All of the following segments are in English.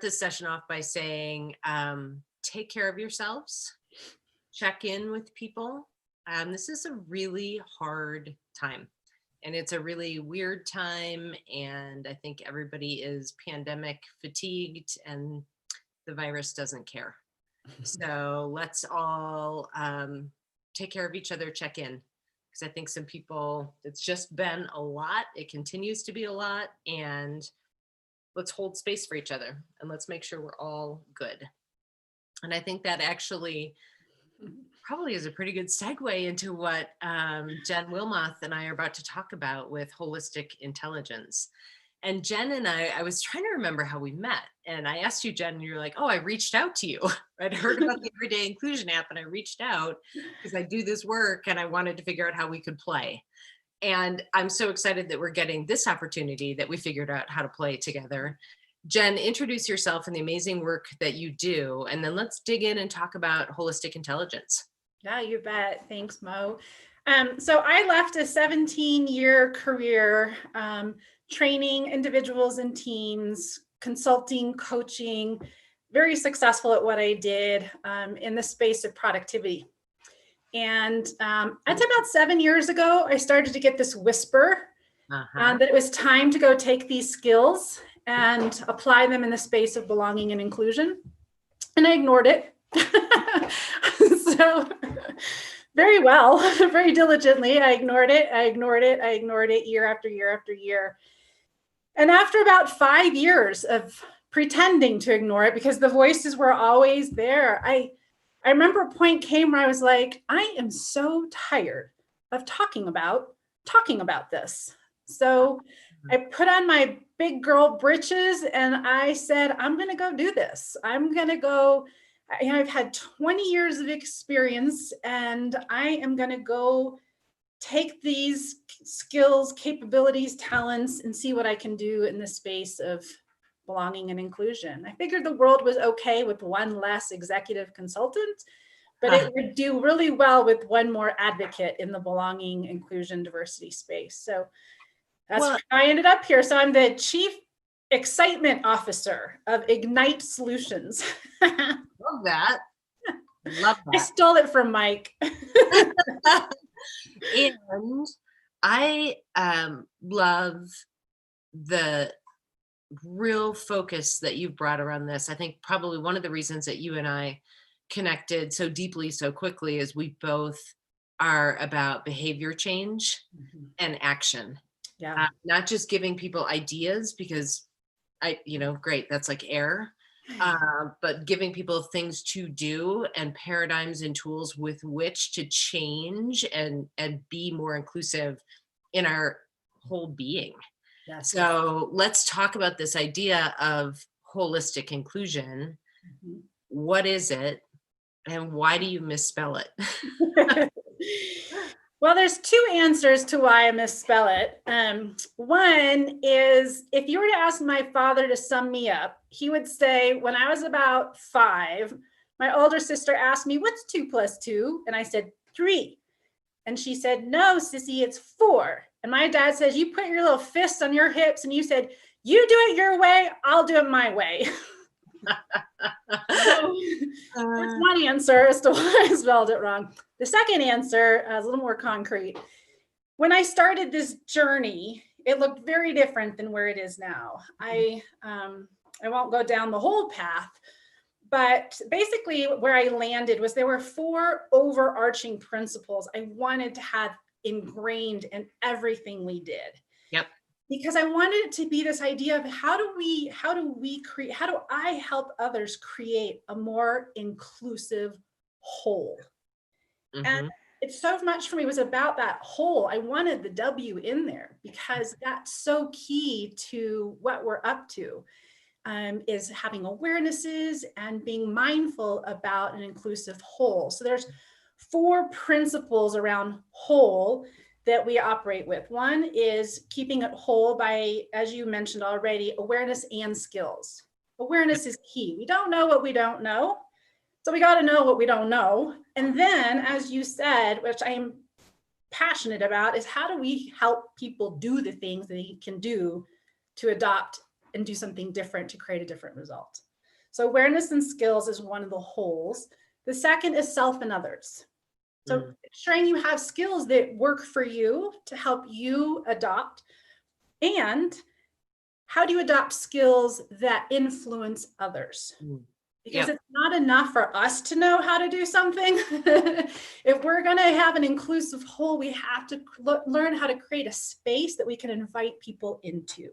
this session off by saying, take care of yourselves, check in with people. This is a really hard time, and it's a really weird time. And I think everybody is pandemic fatigued, and the virus doesn't care. So let's all take care of each other, check in. Because I think some people, it's just been a lot. It continues to be a lot. And let's hold space for each other, and let's make sure we're all good. And I think that actually probably is a pretty good segue into what Jenn Wilmoth and I are about to talk about with holistic intelligence. And Jenn and I was trying to remember how we met. And I asked you, Jenn, and you're like, oh, I reached out to you. I'd heard about the Everyday Inclusion app, and I reached out because I do this work and I wanted to figure out how we could play. And I'm so excited that we're getting this opportunity that we figured out how to play together. Jenn, introduce yourself and the amazing work that you do, and then let's dig in and talk about holistic intelligence. Yeah, you bet. Thanks, Mo. So I left a 17-year career training individuals and teams, consulting, coaching, very successful at what I did in the space of productivity. And I'd say about 7 years ago, I started to get this whisper that it was time to go take these skills and apply them in the space of belonging and inclusion. And I ignored it. So very well, very diligently, I ignored it year after year after year. And after about 5 years of pretending to ignore it, because the voices were always there, I remember a point came where I was like, I am so tired of talking about this. So I put on my big girl britches and I said, I'm going to go do this. I'm going to go, I've had 20 years of experience, and I am going to go take these skills, capabilities, talents, and see what I can do in the space of belonging and inclusion. I figured the world was okay with one less executive consultant, but it would do really well with one more advocate in the belonging, inclusion, diversity space. So that's how I ended up here. So I'm the Chief Excitement Officer of Ignite Solutions. Love that. Love that. I stole it from Mike. And I love the real focus that you've brought around this. I think probably one of the reasons that you and I connected so deeply, so quickly, is we both are about behavior change and action. Yeah. Not just giving people ideas, because great, that's like air. But giving people things to do and paradigms and tools with which to change and be more inclusive in our whole being. Yes. So let's talk about this idea of holistic inclusion. What is it, and why do you misspell it? Well, there's two answers to why I misspell it. One is, if you were to ask my father to sum me up, he would say, when I was about 5, my older sister asked me, what's 2 + 2? And I said, 3. And she said, no, sissy, it's 4. And my dad says, you put your little fists on your hips and you said, you do it your way, I'll do it my way. So, that's one answer as to why I spelled it wrong. The second answer is a little more concrete. When I started this journey, it looked very different than where it is now. I won't go down the whole path, but basically where I landed was there were 4 overarching principles I wanted to have ingrained in everything we did. Yep. Because I wanted it to be this idea of how do I help others create a more inclusive whole? And it's so much for me was about that whole. I wanted the W in there because that's so key to what we're up to, is having awarenesses and being mindful about an inclusive whole. So there's 4 principles around whole that we operate with. One is keeping it whole by, as you mentioned already, awareness and skills. Awareness is key. We don't know what we don't know. So we got to know what we don't know. And then, as you said, which I am passionate about, is how do we help people do the things they can do to adopt and do something different to create a different result? So awareness and skills is one of the wholes. The second is self and others. So ensuring you have skills that work for you to help you adopt. And how do you adopt skills that influence others? Because it's not enough for us to know how to do something. If we're going to have an inclusive whole, we have to learn how to create a space that we can invite people into.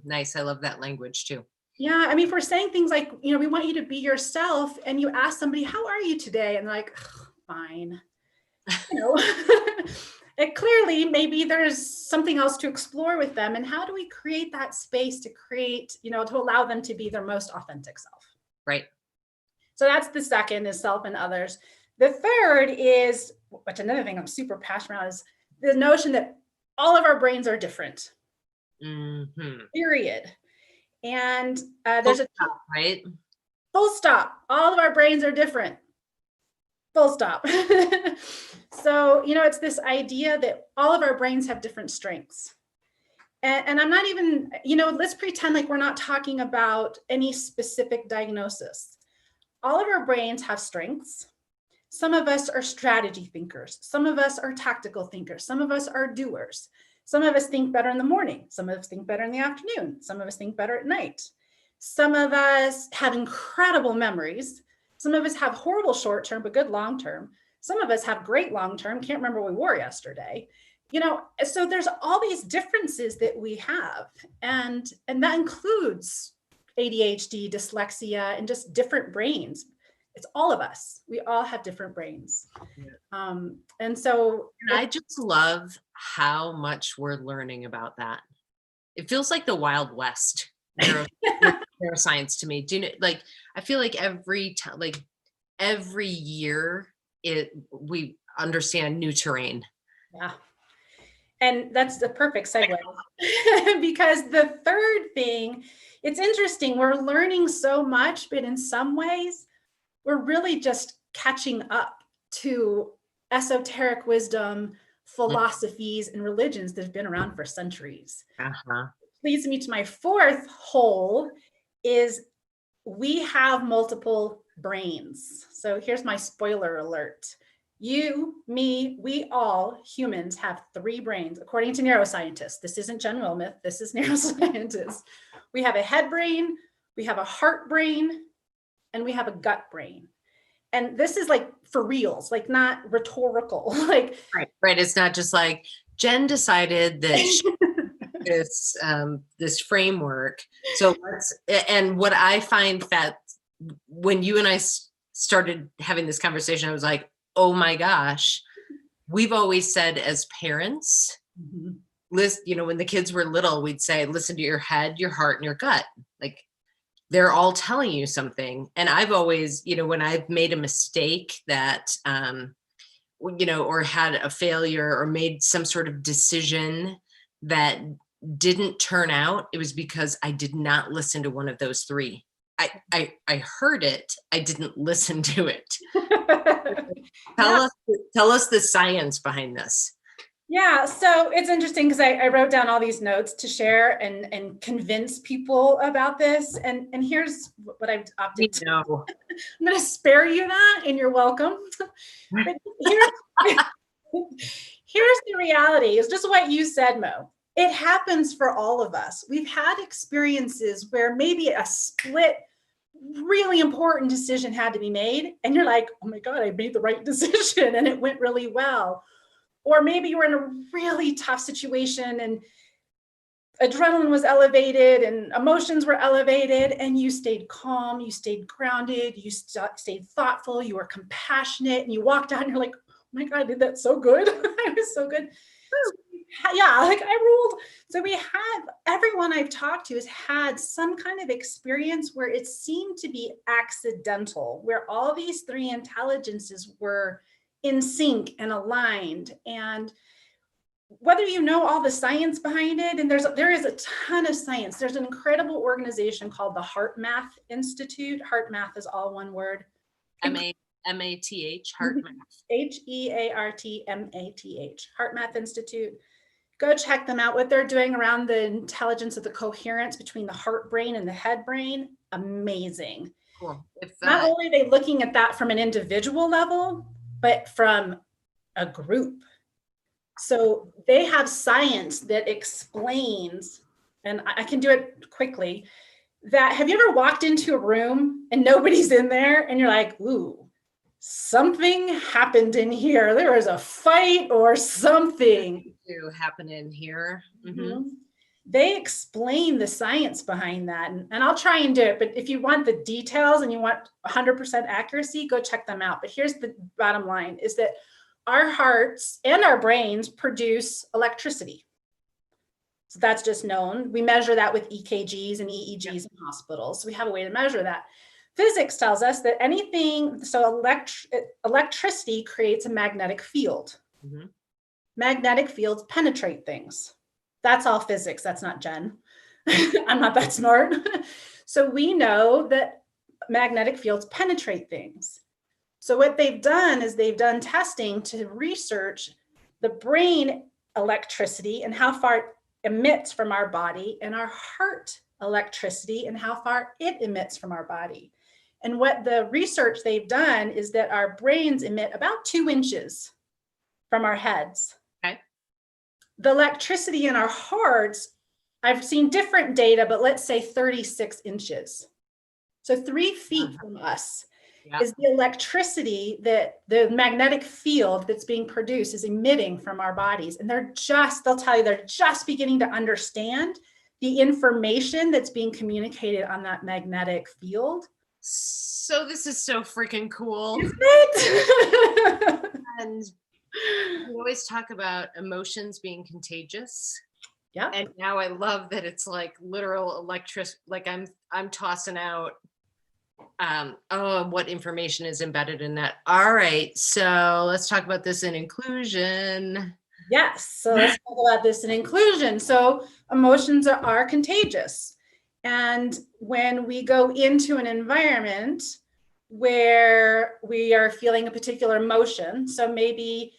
Nice. I love that language too. Yeah. I mean, if we're saying things like, you know, we want you to be yourself, and you ask somebody, how are you today? And they're like, fine. You know, it clearly maybe there's something else to explore with them. And how do we create that space to create, you know, to allow them to be their most authentic self? Right. So that's the second, is self and others. The third is, which another thing I'm super passionate about, is the notion that all of our brains are different. Period. And there's a right. Full stop. All of our brains are different. Full stop. So, you know, it's this idea that all of our brains have different strengths. And I'm not even, you know, let's pretend like we're not talking about any specific diagnosis. All of our brains have strengths. Some of us are strategy thinkers. Some of us are tactical thinkers. Some of us are doers. Some of us think better in the morning. Some of us think better in the afternoon. Some of us think better at night. Some of us have incredible memories. Some of us have horrible short-term, but good long-term. Some of us have great long-term, can't remember what we wore yesterday. You know, so there's all these differences that we have. And that includes ADHD, dyslexia, and just different brains. It's all of us. We all have different brains. And so I just love how much we're learning about that. It feels like the Wild West. Neuroscience to me. Do you know, like, I feel like every time, like every year we understand new terrain. Yeah. And that's the perfect segue. Because the third thing, it's interesting, we're learning so much, but in some ways we're really just catching up to esoteric wisdom, philosophies, and religions that have been around for centuries. Leads me to my fourth whole, is we have multiple brains. So here's my spoiler alert. You, me, we all humans have 3 brains, according to neuroscientists. This isn't Jenn Wilmoth, this is neuroscientists. We have a head brain, we have a heart brain, and we have a gut brain. And this is like for reals, like not rhetorical. Like right. It's not just like Jenn decided that this framework. So and what I find that when you and I started having this conversation, I was like, oh my gosh, we've always said as parents, you know, when the kids were little, we'd say, listen to your head, your heart, and your gut. Like, they're all telling you something. And I've always, you know, when I've made a mistake that, you know, or had a failure or made some sort of decision that didn't turn out, it was because I did not listen to one of those 3. I heard it. I didn't listen to it. Tell us the science behind this. Yeah, so it's interesting because I wrote down all these notes to share and convince people about this. And here's what I've opted to. I'm going to spare you that, and you're welcome. But here's the reality, is just what you said, Mo. It happens for all of us. We've had experiences where maybe a split, really important decision had to be made, and you're like, oh my God, I made the right decision and it went really well. Or maybe you were in a really tough situation and adrenaline was elevated and emotions were elevated, and you stayed calm, you stayed grounded, you stayed thoughtful, you were compassionate, and you walked out and you're like, oh my God, I did that so good. I was so good. Yeah, like I ruled. So we have, everyone I've talked to has had some kind of experience where it seemed to be accidental, where all these 3 intelligences were in sync and aligned. And whether you know all the science behind it, and there is a ton of science. There's an incredible organization called the HeartMath Institute. HeartMath is all one word. M-A-T-H, HeartMath. HeartMath. HeartMath Institute. Go check them out. What they're doing around the intelligence of the coherence between the heart brain and the head brain, amazing. Cool. If Not only are they looking at that from an individual level, but from a group. So they have science that explains, and I can do it quickly, that have you ever walked into a room and nobody's in there and you're like, ooh, something happened in here. There was a fight or something. To happen in here. Mm-hmm. They explain the science behind that. And I'll try and do it. But if you want the details and you want 100% accuracy, go check them out. But here's the bottom line is that our hearts and our brains produce electricity. So that's just known. We measure that with EKGs and EEGs in hospitals. So we have a way to measure that. Physics tells us that anything, so electricity creates a magnetic field. Mm-hmm. Magnetic fields penetrate things. That's all physics. That's not Jen. I'm not that smart. So we know that magnetic fields penetrate things. So what they've done is they've done testing to research the brain electricity and how far it emits from our body, and our heart electricity and how far it emits from our body. And what the research they've done is that our brains emit about 2 inches from our heads. Okay. The electricity in our hearts, I've seen different data, but let's say 36 inches. So 3 feet from us is the electricity that the magnetic field that's being produced is emitting from our bodies. And they'll tell you, they're just beginning to understand the information that's being communicated on that magnetic field. So this is so freaking cool. Isn't it? And we always talk about emotions being contagious. Yeah. And now I love that it's like literal like I'm tossing out what information is embedded in that. All right, so let's talk about this in inclusion. Yes, so let's talk about this in inclusion. So emotions are contagious. And when we go into an environment where we are feeling a particular emotion, so maybe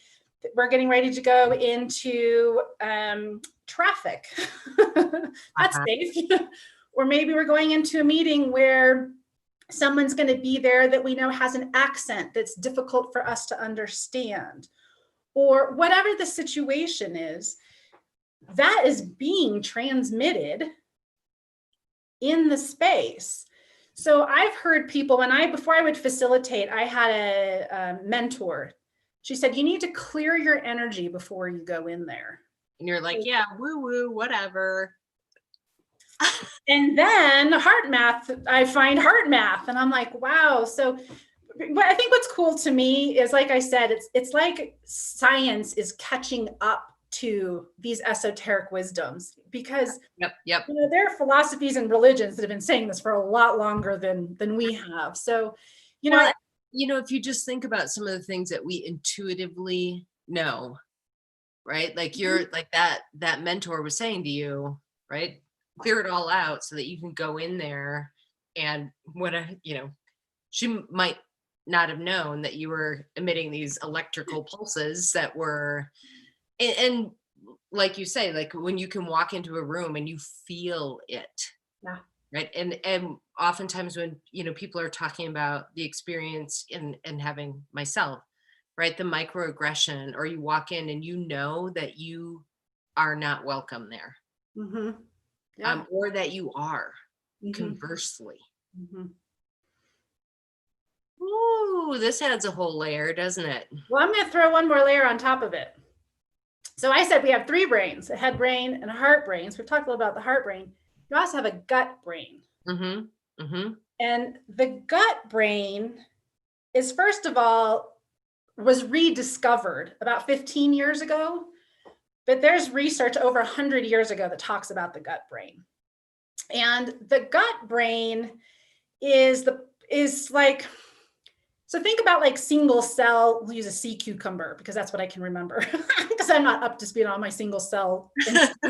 we're getting ready to go into traffic, that's safe. Or maybe we're going into a meeting where someone's going to be there that we know has an accent that's difficult for us to understand, or whatever the situation is, that is being transmitted in the space. So I've heard people, before I would facilitate, I had a mentor. She said, you need to clear your energy before you go in there. And you're like, yeah, woo woo, whatever. And then I find heart math, and I'm like, wow. So I think what's cool to me is, like I said, it's like science is catching up to these esoteric wisdoms, because yep. There are philosophies and religions that have been saying this for a lot longer than we have. So, if you just think about some of the things that we intuitively know, right? Like you're like that mentor was saying to you, right? Clear it all out so that you can go in there, and she might not have known that you were emitting these electrical pulses that were, and like you say, like when you can walk into a room and you feel it, right? And oftentimes when people are talking about the experience and having myself, right, the microaggression, or you walk in and you know that you are not welcome there. Mm-hmm. Or that you are, conversely. Mm-hmm. Ooh, this adds a whole layer, doesn't it? Well, I'm going to throw one more layer on top of it. So I said we have 3 brains, a head brain and a heart brain. So we've talked a little about the heart brain. You also have a gut brain. Mm-hmm. Mm-hmm. And the gut brain is, first of all, was rediscovered about 15 years ago. But there's research over 100 years ago that talks about the gut brain. And the gut brain is like, so think about like single cell, we'll use a sea cucumber because that's what I can remember because I'm not up to speed on my single cell.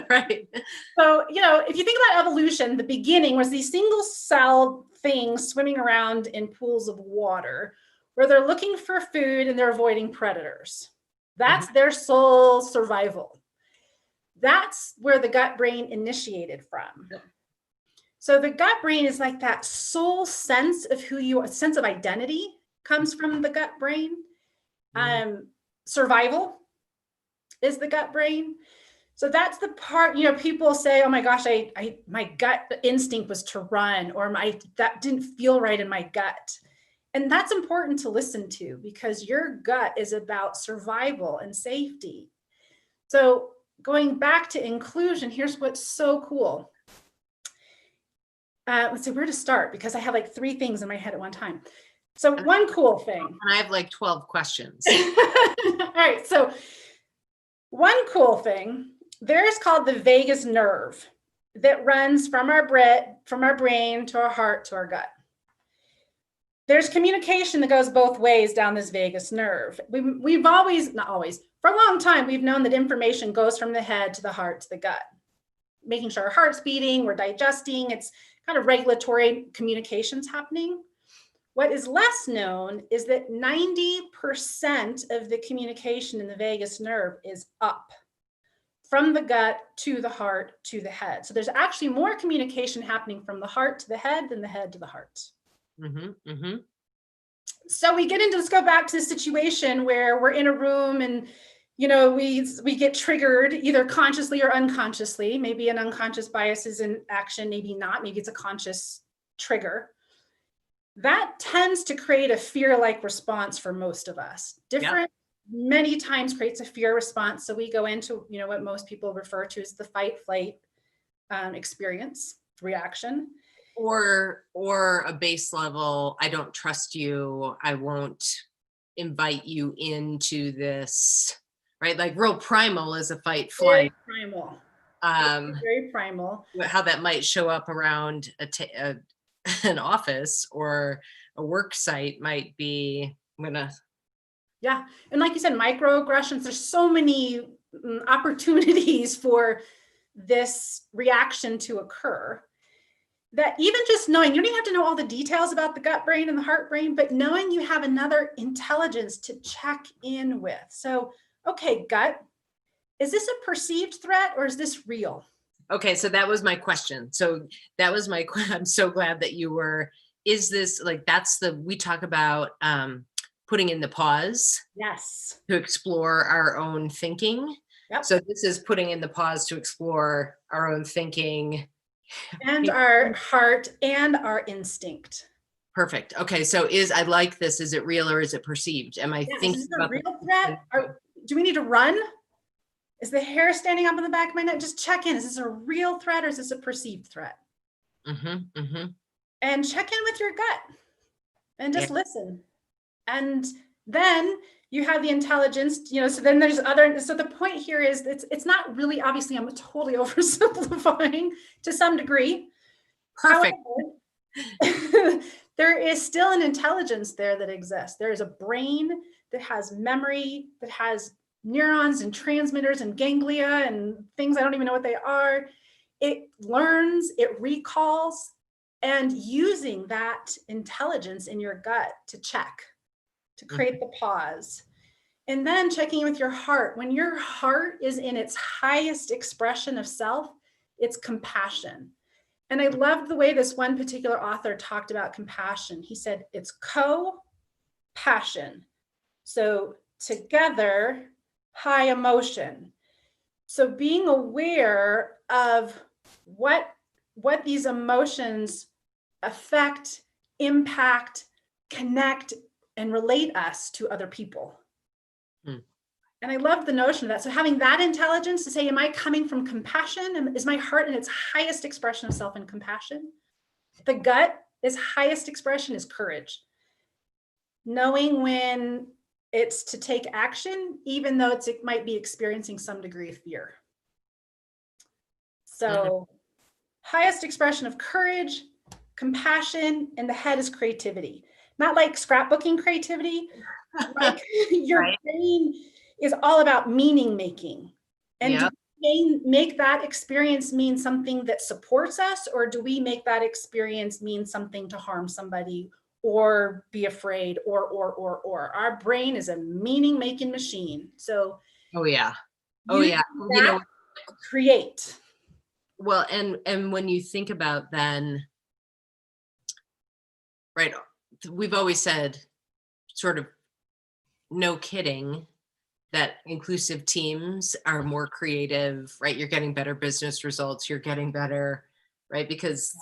Right. So, if you think about evolution, the beginning was these single cell things swimming around in pools of water where they're looking for food and they're avoiding predators. That's their sole survival. That's where the gut brain initiated from. So the gut brain is like that soul sense of who you are, sense of identity comes from the gut brain. Survival is the gut brain. So that's the part, people say, oh my gosh, my gut instinct was to run, or that didn't feel right in my gut. And that's important to listen to, because your gut is about survival and safety. So going back to inclusion, here's what's so cool. Let's see where to start, because I have like 3 things in my head at one time. So one cool thing. And I have like 12 questions. All right. So one cool thing, there's called the vagus nerve that runs from our brain to our heart to our gut. There's communication that goes both ways down this vagus nerve. We've always, not always, for a long time, we've known that information goes from the head to the heart to the gut, making sure our heart's beating, we're digesting, it's kind of regulatory communications happening. What is less known is that 90% of the communication in the vagus nerve is up, from the gut to the heart to the head. So there's actually more communication happening from the heart to the head than the head to the heart. So let's go back to the situation where we're in a room and, we get triggered either consciously or unconsciously. Maybe an unconscious bias is in action, maybe not, maybe it's a conscious trigger. That tends to create a fear-like response for most of us. Different, many times creates a fear response. So we go into, what most people refer to as the fight-flight experience, reaction. Or a base level, I don't trust you, I won't invite you into this, right? Like real primal is a fight flight. Very primal. Very primal. How that might show up around an office or a work site might be, Yeah. And like you said, microaggressions, there's so many opportunities for this reaction to occur, that even just knowing, you don't even have to know all the details about the gut brain and the heart brain, but knowing you have another intelligence to check in with. So, okay, gut, is this a perceived threat or is this real? Okay, so that was my question. I'm so glad that you were, is this like, we talk about putting in the pause. Yes. To explore our own thinking. Yep. So this is putting in the pause to explore our own thinking. And our heart and our instinct. Perfect. Okay, so I like this. Is it real or is it perceived? Am I thinking is this a real threat? Do we need to run? Is the hair standing up on the back of my neck? Just check in. Is this a real threat or is this a perceived threat? And check in with your gut and just listen. And then you have the intelligence, so then there's so the point here is it's not really, obviously I'm totally oversimplifying to some degree. Perfect. However, there is still an intelligence there that exists. There is a brain that has memory, that has neurons and transmitters and ganglia and things I don't even know what they are. It learns, it recalls, and using that intelligence in your gut to check, to create the pause. And then checking in with your heart. When your heart is in its highest expression of self, it's compassion. And I loved the way this one particular author talked about compassion. He said it's co-passion. So together, high emotion. So being aware of what these emotions affect, impact, connect, and relate us to other people. And I love the notion of that. So having that intelligence to say, am I coming from compassion? Is my heart in its highest expression of self and compassion? The gut, its highest expression is courage. Knowing when it's to take action, even though it might be experiencing some degree of fear. So highest expression of courage, compassion, and the head is creativity. Not like scrapbooking creativity, like your brain is all about meaning making. And do we make that experience mean something that supports us, or do we make that experience mean something to harm somebody or be afraid or? Our brain is a meaning making machine. So create. Well, and when you think about then, right, we've always said, sort of, no kidding, that inclusive teams are more creative, right? You're getting better business results, you're getting better, right? Because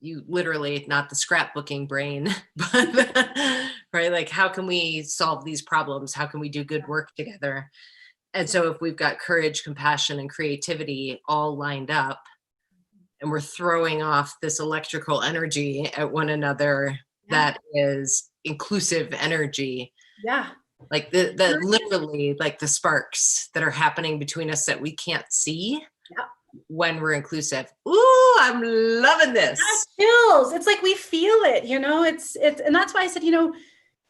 you literally, not the scrapbooking brain, but right, like, how can we solve these problems? How can we do good work together? And so if we've got courage, compassion, and creativity all lined up, and we're throwing off this electrical energy at one another, Yeah. that is inclusive energy, Yeah. like the literally, like, the sparks that are happening between us that we can't see Yeah. when we're inclusive. Ooh, I'm loving this. Chills. It's like we feel it, and that's why I said,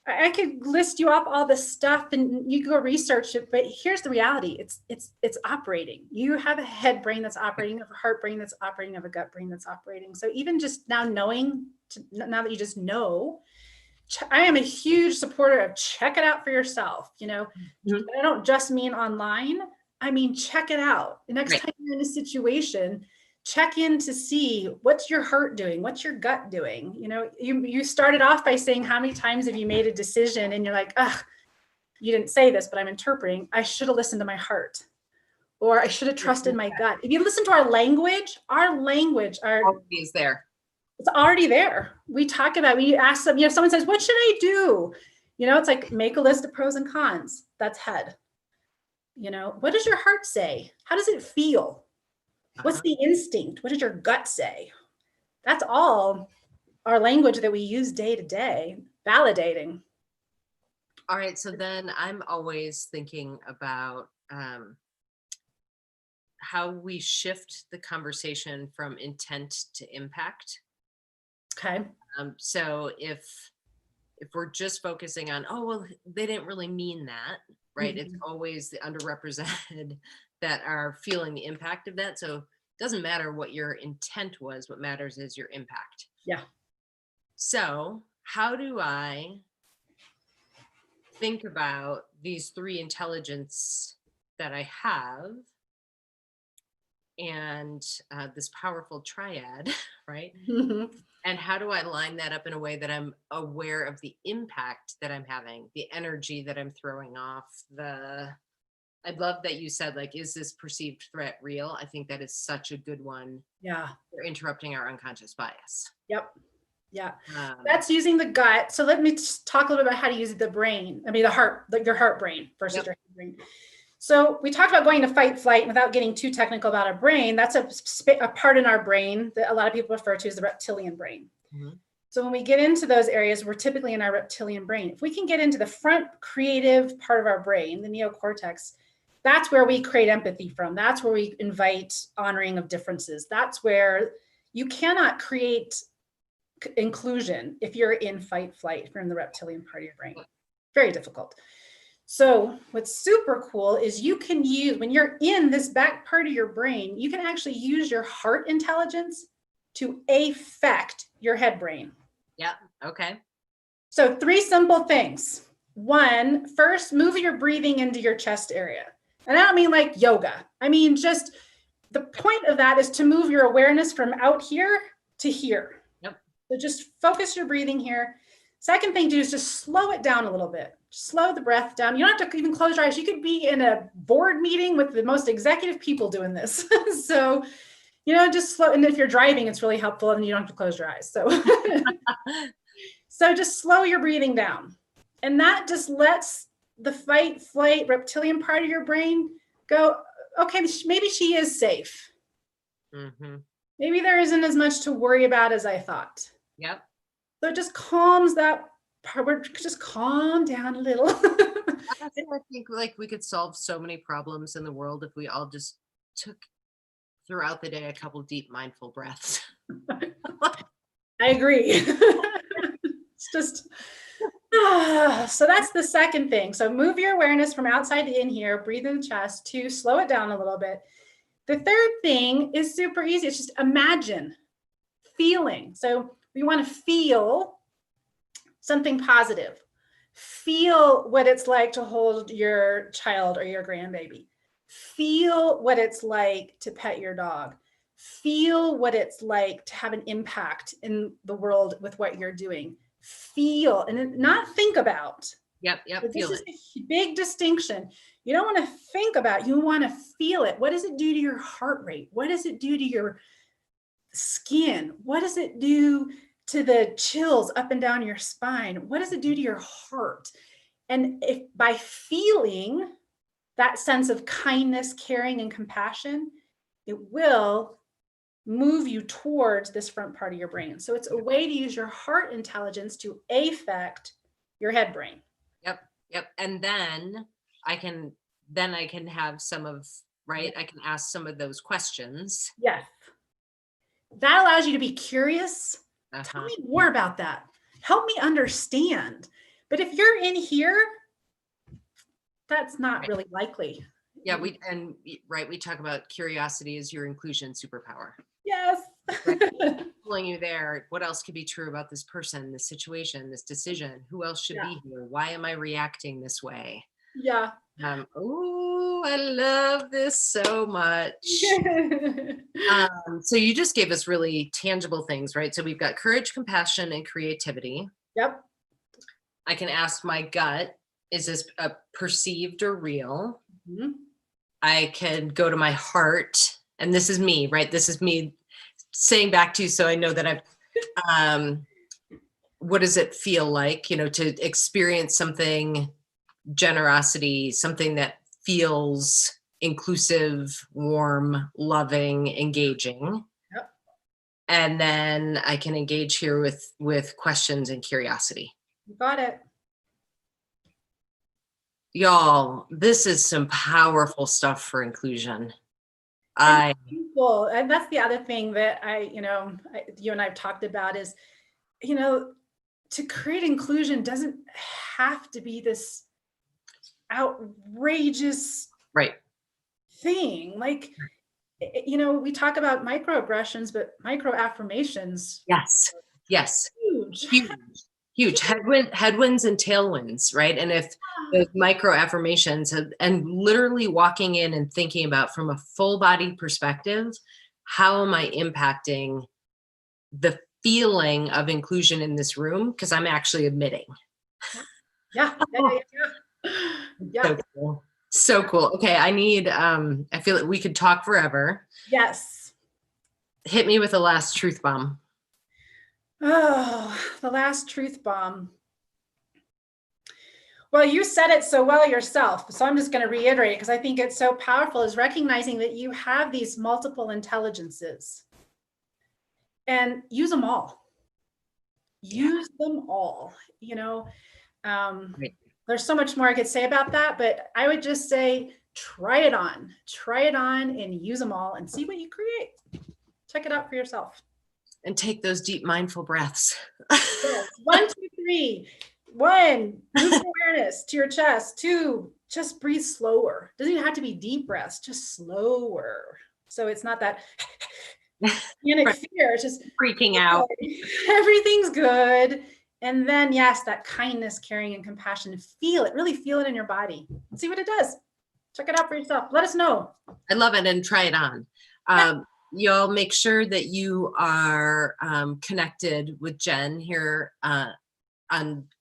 I could list you off all this stuff and you can go research it, but here's the reality. It's operating. You have a head brain that's operating, of a heart brain that's operating, of a gut brain that's operating. So even just now now that you just know, I am a huge supporter of check it out for yourself. Mhm. I don't just mean online. I mean, check it out. The next Right. time you're in a situation, check in to see what's your heart doing, what's your gut doing. You started off by saying how many times have you made a decision and you're like, ugh, you didn't say this, but I'm interpreting. I should have listened to my heart, or I should have trusted my gut. If you listen to our language, Quality is there. it's already there. We talk about, we ask them, someone says, what should I do? It's like, make a list of pros and cons. That's head. What does your heart say? How does it feel? What's the instinct? What does your gut say? That's all our language that we use day to day, validating. All right, so then I'm always thinking about how we shift the conversation from intent to impact. Okay. So if we're just focusing on, oh, well, they didn't really mean that, right? It's always the underrepresented that are feeling the impact of that. So it doesn't matter what your intent was. What matters is your impact. Yeah. So how do I think about these three intelligence that I have, and this powerful triad, right? And how do I line that up in a way that I'm aware of the impact that I'm having, the energy that I'm throwing off? I love that you said, like, is this perceived threat real? I think that is such a good one. Yeah. For interrupting our unconscious bias. Yep. Yeah. Um, That's using the gut. So let me just talk a little bit about how to use the brain. I mean, the heart, like your heart brain versus Yep. your head brain. So we talked about going to fight, flight, without getting too technical about our brain. That's a part in our brain that a lot of people refer to as the reptilian brain. mhm. So when we get into those areas, we're typically in our reptilian brain. If we can get into the front creative part of our brain, the neocortex, that's where we create empathy from. That's where we invite honoring of differences. That's where you cannot create inclusion if you're in fight, flight, if you're in the reptilian part of your brain. Very difficult. So what's super cool is you can use, when you're in this back part of your brain, you can actually use your heart intelligence to affect your head brain. Yeah. Okay. So 3 simple things. 1, first, move your breathing into your chest area. And I don't mean like yoga. I mean, just the point of that is to move your awareness from out here to here. Yep. So just focus your breathing here. Second thing to do is just slow it down a little bit. Slow the breath down. You don't have to even close your eyes. You could be in a board meeting with the most executive people doing this. So, just slow. And if you're driving, it's really helpful and you don't have to close your eyes. So just slow your breathing down. And that just lets the fight, flight, reptilian part of your brain go, okay, maybe she is safe. Mm-hmm. Maybe there isn't as much to worry about as I thought. Yep. So it just calms that part, just calm down a little. I think, like, we could solve so many problems in the world if we all just took throughout the day a couple deep mindful breaths. I agree. It's just, so that's the second thing. So move your awareness from outside to in here, breathe in the chest. 2, slow it down a little bit. The third thing is super easy. It's just imagine feeling. So we want to feel something positive. Feel what it's like to hold your child or your grandbaby. Feel what it's like to pet your dog. Feel what it's like to have an impact in the world with what you're doing. Feel and not think about. Yep. This is a big distinction. You don't want to think about, you want to feel it. What does it do to your heart rate? What does it do to your skin? What does it do to the chills up and down your spine? What does it do to your heart? And if by feeling that sense of kindness, caring, and compassion, it will move you towards this front part of your brain. So it's a way to use your heart intelligence to affect your head brain. Yep. And then I can have some of, right? I can ask some of those questions. Yes. That allows you to be curious. Tell me more about that. Help me understand. But if you're in here, that's not really likely. Yeah, we talk about curiosity as your inclusion superpower. Yes. Right? Pulling you there. What else could be true about this person, this situation, this decision? Who else should be here? Why am I reacting this way? Yeah. Oh, I love this so much. So you just gave us really tangible things, right? So we've got courage, compassion, and creativity. Yep. I can ask my gut, is this perceived or real? Mm-hmm. I can go to my heart, and this is me, right? This is me saying back to you, so I know that what does it feel like, to experience something, generosity, something that feels inclusive, warm, loving, engaging. Yep. And then I can engage here with questions and curiosity. You got it. Y'all, this is some powerful stuff for inclusion. And that's the other thing that you and I've talked about is, to create inclusion doesn't have to be this outrageous thing. Like, we talk about microaggressions, but micro affirmations. Yes. Huge headwinds and tailwinds, right? And if the micro affirmations and literally walking in and thinking about from a full body perspective, how am I impacting the feeling of inclusion in this room? Because I'm actually admitting. Yeah. So cool. Okay. I feel like we could talk forever. Yes. Hit me with the last truth bomb. Oh, the last truth bomb. Well, you said it so well yourself, so I'm just going to reiterate because I think it's so powerful, is recognizing that you have these multiple intelligences and use them all. Use them all. There's so much more I could say about that, but I would just say, try it on and use them all and see what you create. Check it out for yourself. And take those deep mindful breaths. Yes. 1, 2, 3. 1, move awareness to your chest. 2, just breathe slower. Doesn't even have to be deep breaths, just slower. So it's not that panic fear, it's just freaking out. Everything's good. And then, yes, that kindness, caring, and compassion. Feel it, really feel it in your body. See what it does. Check it out for yourself. Let us know. I love it, and try it on. Y'all make sure that you are connected with Jenn here on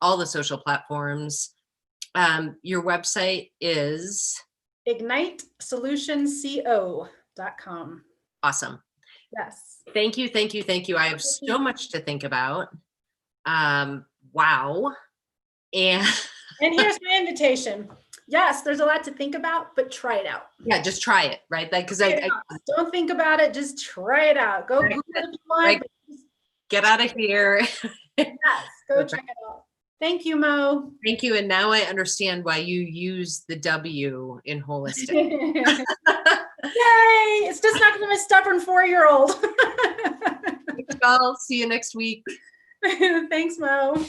all the social platforms. Your website is ignitesolutionco.com. Awesome. Yes. Thank you. I have so much to think about. Wow. And here's my invitation. Yes, there's a lot to think about, but try it out. Yeah, just try it, right? Like, because don't think about it, just try it out. Go Google it if you want. Get out of here. Yes, go check it out. Thank you, Mo. Thank you. And now I understand why you use the W in holistic. Yay! It's just not because I'm a stubborn 4-year-old. I'll see you next week. Thanks, Mo.